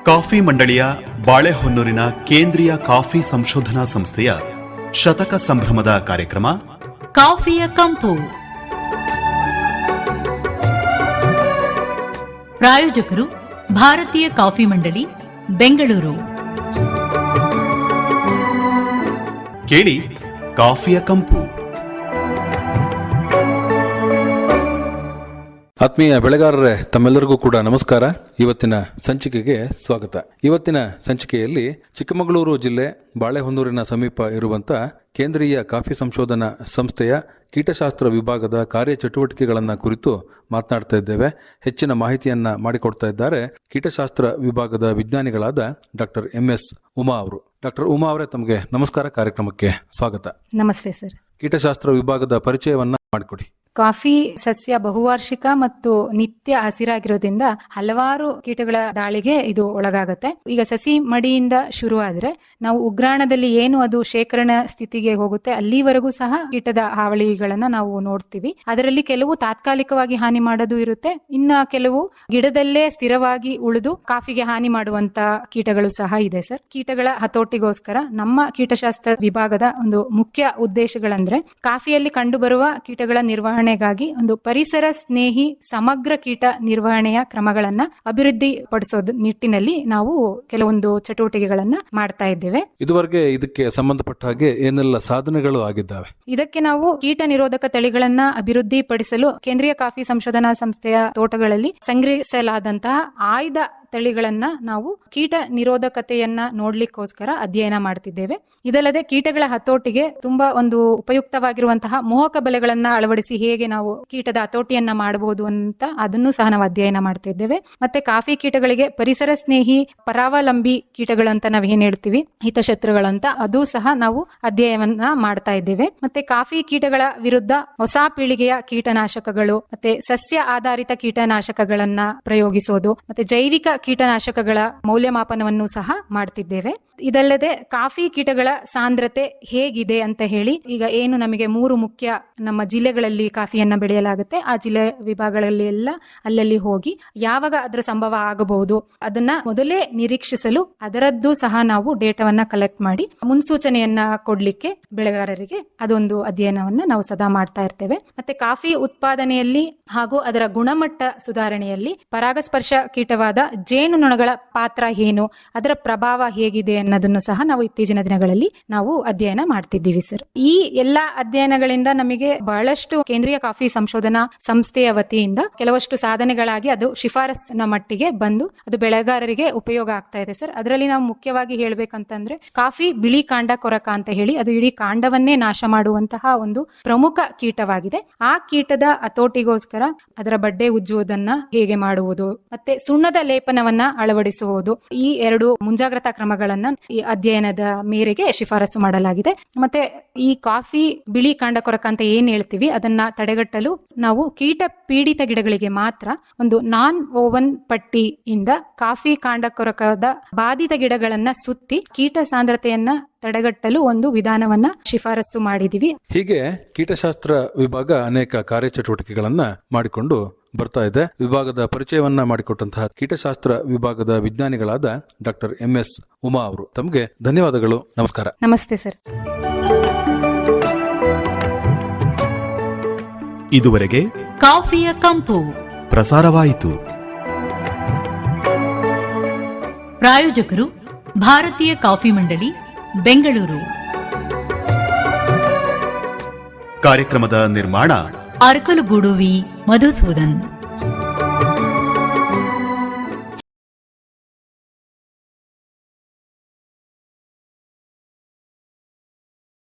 Coffee ಮಂಡಳಿಯ ಬಾಳೆಹೊನ್ನೂರಿನ ಕೇಂದ್ರೀಯ coffee ಸಂಶೋಧನಾ ಸಂಸ್ಥೆಯ ಶತಕ ಸಂಭ್ರಮದ ಕಾರ್ಯಕ್ರಮ ಕಾಫಿಯ ಕಂಪು. ಪ್ರಾಯೋಜಕರು ಭಾರತೀಯ ಕಾಫಿ ಮಂಡಳಿ, ಬೆಂಗಳೂರು. ಕೇಳಿ ಕಾಫಿಯ ಕಂಪು. ಆತ್ಮೀಯ ಬೆಳೆಗಾರರೇ, ತಮ್ಮೆಲ್ಲರಿಗೂ ಕೂಡ ನಮಸ್ಕಾರ. ಇವತ್ತಿನ ಸಂಚಿಕೆಗೆ ಸ್ವಾಗತ. ಇವತ್ತಿನ ಸಂಚಿಕೆಯಲ್ಲಿ ಚಿಕ್ಕಮಗಳೂರು ಜಿಲ್ಲೆ ಬಾಳೆಹೊನ್ನೂರಿನ ಸಮೀಪ ಇರುವಂಥ ಕೇಂದ್ರೀಯ ಕಾಫಿ ಸಂಶೋಧನಾ ಸಂಸ್ಥೆಯ ಕೀಟಶಾಸ್ತ್ರ ವಿಭಾಗದ ಕಾರ್ಯಚಟುವಟಿಕೆಗಳನ್ನು ಕುರಿತು ಮಾತನಾಡ್ತಾ ಇದ್ದೇವೆ. ಹೆಚ್ಚಿನ ಮಾಹಿತಿಯನ್ನ ಮಾಡಿಕೊಡ್ತಾ ಇದ್ದಾರೆ ಕೀಟಶಾಸ್ತ್ರ ವಿಭಾಗದ ವಿಜ್ಞಾನಿಗಳಾದ ಡಾಕ್ಟರ್ MS ಉಮಾ ಅವರು. ಡಾಕ್ಟರ್ ಉಮಾ ಅವರೇ, ತಮಗೆ ನಮಸ್ಕಾರ, ಕಾರ್ಯಕ್ರಮಕ್ಕೆ ಸ್ವಾಗತ. ನಮಸ್ತೆ ಸರ್. ಕೀಟಶಾಸ್ತ್ರ ವಿಭಾಗದ ಪರಿಚಯವನ್ನ ಮಾಡಿಕೊಡಿ. ಕಾಫಿ ಸಸ್ಯ ಬಹುವಾರ್ಷಿಕ ಮತ್ತು ನಿತ್ಯ ಹಸಿರಾಗಿರೋದ್ರಿಂದ ಹಲವಾರು ಕೀಟಗಳ ದಾಳಿಗೆ ಇದು ಒಳಗಾಗುತ್ತೆ. ಈಗ ಸಸಿ ಮಡಿಯಿಂದ ಶುರುವಾದ್ರೆ ನಾವು ಉಗ್ರಾಣದಲ್ಲಿ ಏನು ಅದು ಶೇಖರಣಾ ಸ್ಥಿತಿಗೆ ಹೋಗುತ್ತೆ ಅಲ್ಲಿವರೆಗೂ ಸಹ ಕೀಟದ ಹಾವಳಿಗಳನ್ನ ನಾವು ನೋಡ್ತೀವಿ. ಅದರಲ್ಲಿ ಕೆಲವು ತಾತ್ಕಾಲಿಕವಾಗಿ ಹಾನಿ ಮಾಡೋದು ಇರುತ್ತೆ, ಇನ್ನ ಕೆಲವು ಗಿಡದಲ್ಲೇ ಸ್ಥಿರವಾಗಿ ಉಳಿದು ಕಾಫಿಗೆ ಹಾನಿ ಮಾಡುವಂತ ಕೀಟಗಳು ಸಹ ಇದೆ ಸರ್. ಕೀಟಗಳ ಹತೋಟಿಗೋಸ್ಕರ ನಮ್ಮ ಕೀಟಶಾಸ್ತ್ರ ವಿಭಾಗದ ಒಂದು ಮುಖ್ಯ ಉದ್ದೇಶಗಳಂದ್ರೆ ಕಾಫಿಯಲ್ಲಿ ಕಂಡುಬರುವ ಕೀಟಗಳ ನಿರ್ವಹಣೆಗಾಗಿ ಒಂದು ಪರಿಸರ ಸ್ನೇಹಿ ಸಮಗ್ರ ಕೀಟ ನಿರ್ವಹಣೆಯ ಕ್ರಮಗಳನ್ನ ಅಭಿವೃದ್ಧಿ ಪಡಿಸೋದು ನಿಟ್ಟಿನಲ್ಲಿ ನಾವು ಕೆಲವೊಂದು ಚಟುವಟಿಕೆಗಳನ್ನ ಮಾಡ್ತಾ ಇದ್ದೇವೆ. ಇದುವರೆಗೆ ಇದಕ್ಕೆ ಸಂಬಂಧಪಟ್ಟ ಹಾಗೆ ಏನೆಲ್ಲ ಸಾಧನೆಗಳು ಆಗಿದ್ದಾವೆ? ಇದಕ್ಕೆ ನಾವು ಕೀಟ ನಿರೋಧಕ ತಳಿಗಳನ್ನ ಅಭಿವೃದ್ಧಿ ಪಡಿಸಲು ಕೇಂದ್ರೀಯ ಕಾಫಿ ಸಂಶೋಧನಾ ಸಂಸ್ಥೆಯ ತೋಟಗಳಲ್ಲಿ ಸಂಗ್ರಹಿಸಲಾದಂತಹ ಆಯ್ದ ತಳಿಗಳನ್ನ ನಾವು ಕೀಟ ನಿರೋಧಕತೆಯನ್ನ ನೋಡ್ಲಿಕ್ಕೋಸ್ಕರ ಅಧ್ಯಯನ ಮಾಡ್ತಿದ್ದೇವೆ. ಇದಲ್ಲದೆ ಕೀಟಗಳ ಹತೋಟಿಗೆ ತುಂಬಾ ಒಂದು ಉಪಯುಕ್ತವಾಗಿರುವಂತಹ ಮೋಹಕ ಬಲೆಗಳನ್ನ ಅಳವಡಿಸಿ ಹೇಗೆ ನಾವು ಕೀಟದ ಹತೋಟಿಯನ್ನ ಮಾಡಬಹುದು ಅಂತ ಅದನ್ನು ಸಹ ನಾವು ಅಧ್ಯಯನ ಮಾಡ್ತಿದ್ದೇವೆ. ಮತ್ತೆ ಕಾಫಿ ಕೀಟಗಳಿಗೆ ಪರಿಸರ ಸ್ನೇಹಿ ಪರಾವಲಂಬಿ ಕೀಟಗಳಂತ ನಾವ್ ಏನ್ ಹೇಳ್ತೀವಿ, ಹಿತಶತ್ರುಗಳಂತ, ಅದು ಸಹ ನಾವು ಅಧ್ಯಯನ ಮಾಡ್ತಾ ಇದ್ದೇವೆ. ಮತ್ತೆ ಕಾಫಿ ಕೀಟಗಳ ವಿರುದ್ಧ ಹೊಸ ಪೀಳಿಗೆಯ ಕೀಟನಾಶಕಗಳು ಮತ್ತೆ ಸಸ್ಯ ಆಧಾರಿತ ಕೀಟನಾಶಕಗಳನ್ನ ಪ್ರಯೋಗಿಸೋದು ಮತ್ತೆ ಜೈವಿಕ ಕೀಟನಾಶಕಗಳ ಮೌಲ್ಯಮಾಪನವನ್ನು ಸಹ ಮಾಡ್ತಿದ್ದೇವೆ. ಇದಲ್ಲದೆ ಕಾಫಿ ಕೀಟಗಳ ಸಾಂದ್ರತೆ ಹೇಗಿದೆ ಅಂತ ಹೇಳಿ, ಈಗ ಏನು ನಮಗೆ 3 ಮುಖ್ಯ ನಮ್ಮ ಜಿಲ್ಲೆಗಳಲ್ಲಿ ಕಾಫಿಯನ್ನ ಬೆಳೆಯಲಾಗುತ್ತೆ, ಆ ಜಿಲ್ಲೆ ವಿಭಾಗಗಳಲ್ಲಿ ಎಲ್ಲ ಅಲ್ಲಲ್ಲಿ ಹೋಗಿ ಯಾವಾಗ ಅದರ ಸಂಭವ ಆಗಬಹುದು ಅದನ್ನ ಮೊದಲೇ ನಿರೀಕ್ಷಿಸಲು ಅದರದ್ದು ಸಹ ನಾವು ಡೇಟಾವನ್ನ ಕಲೆಕ್ಟ್ ಮಾಡಿ ಮುನ್ಸೂಚನೆಯನ್ನ ಕೊಡ್ಲಿಕ್ಕೆ ಬೆಳೆಗಾರರಿಗೆ ಅದೊಂದು ಅಧ್ಯಯನವನ್ನ ನಾವು ಸದಾ ಮಾಡ್ತಾ ಇರ್ತೇವೆ. ಮತ್ತೆ ಕಾಫಿ ಉತ್ಪಾದನೆಯಲ್ಲಿ ಹಾಗೂ ಅದರ ಗುಣಮಟ್ಟ ಸುಧಾರಣೆಯಲ್ಲಿ ಪರಾಗಸ್ಪರ್ಶ ಕೀಟವಾದ ಜೇನುನೊಣಗಳ ಪಾತ್ರ ಏನು, ಅದರ ಪ್ರಭಾವ ಹೇಗಿದೆ ಅನ್ನೋದನ್ನು ಸಹ ನಾವು ಇತ್ತೀಚಿನ ದಿನಗಳಲ್ಲಿ ನಾವು ಅಧ್ಯಯನ ಮಾಡ್ತಿದ್ದೀವಿ ಸರ್. ಈ ಎಲ್ಲಾ ಅಧ್ಯಯನಗಳಿಂದ ನಮಗೆ ಬಹಳಷ್ಟು ಕೇಂದ್ರೀಯ ಕಾಫಿ ಸಂಶೋಧನಾ ಸಂಸ್ಥೆಯ ವತಿಯಿಂದ ಕೆಲವಷ್ಟು ಸಾಧನೆಗಳಾಗಿ ಅದು ಶಿಫಾರಸ್ಸಿನ ಮಟ್ಟಿಗೆ ಬಂದು ಅದು ಬೆಳೆಗಾರರಿಗೆ ಉಪಯೋಗ ಆಗ್ತಾ ಇದೆ ಸರ್. ಅದರಲ್ಲಿ ನಾವು ಮುಖ್ಯವಾಗಿ ಹೇಳ್ಬೇಕಂತಂದ್ರೆ ಕಾಫಿ ಬಿಳಿ ಕಾಂಡ ಕೊರಕ ಅಂತ ಹೇಳಿ, ಅದು ಇಡೀ ಕಾಂಡವನ್ನೇ ನಾಶ ಮಾಡುವಂತಹ ಒಂದು ಪ್ರಮುಖ ಕೀಟವಾಗಿದೆ. ಆ ಕೀಟದ ಹತೋಟಿಗೋಸ್ಕರ ಅದರ ಬಡ್ಡೆ ಉಜ್ಜುವುದನ್ನ ಹೇಗೆ ಮಾಡುವುದು ಮತ್ತೆ ಸುಣ್ಣದ ಲೇಪನವನ್ನ ಅಳವಡಿಸುವುದು, ಈ 2 ಮುಂಜಾಗ್ರತಾ ಕ್ರಮಗಳನ್ನ ಈ ಅಧ್ಯಯನದ ಮೇರೆಗೆ ಶಿಫಾರಸು ಮಾಡಲಾಗಿದೆ. ಮತ್ತೆ ಈ ಕಾಫಿ ಬಿಳಿ ಕಾಂಡ ಕೊರಕ ಅಂತ ಏನ್ ಹೇಳ್ತೀವಿ ಅದನ್ನ ತಡೆಗಟ್ಟಲು ನಾವು ಕೀಟ ಪೀಡಿತ ಗಿಡಗಳಿಗೆ ಮಾತ್ರ ಒಂದು ನಾನ್ ಓವನ್ ಪಟ್ಟಿಯಿಂದ ಕಾಫಿ ಕಾಂಡ ಕೊರಕದ ಬಾಧಿತ ಗಿಡಗಳನ್ನ ಸುತ್ತಿ ಕೀಟ ಸಾಂದ್ರತೆಯನ್ನ ತಡೆಗಟ್ಟಲು ಒಂದು ವಿಧಾನವನ್ನ ಶಿಫಾರಸು ಮಾಡಿದೀವಿ. ಹೀಗೆ ಕೀಟಶಾಸ್ತ್ರ ವಿಭಾಗ ಅನೇಕ ಕಾರ್ಯಚಟುವಟಿಕೆಗಳನ್ನ ಮಾಡಿಕೊಂಡು ಬರ್ತಾ ಇದೆ. ವಿಭಾಗದ ಪರಿಚಯವನ್ನ ಮಾಡಿಕೊಟ್ಟಂತಹ ಕೀಟಶಾಸ್ತ್ರ ವಿಭಾಗದ ವಿಜ್ಞಾನಿಗಳಾದ ಡಾಕ್ಟರ್ MS ಉಮಾ ಅವರು, ತಮಗೆ ಧನ್ಯವಾದಗಳು. ನಮಸ್ಕಾರ. ನಮಸ್ತೆ ಸರ್. ಇದುವರೆಗೆ ಕಾಫಿಯ ಕಂಪು ಪ್ರಸಾರವಾಯಿತು. ಪ್ರಾಯೋಜಕರು ಭಾರತೀಯ ಕಾಫಿ ಮಂಡಳಿ, ಬೆಂಗಳೂರು. ಕಾರ್ಯಕ್ರಮದ ನಿರ್ಮಾಣ ಅರಕಲಗೂಡು ವಿ. ಮಧುಸೂದನ್.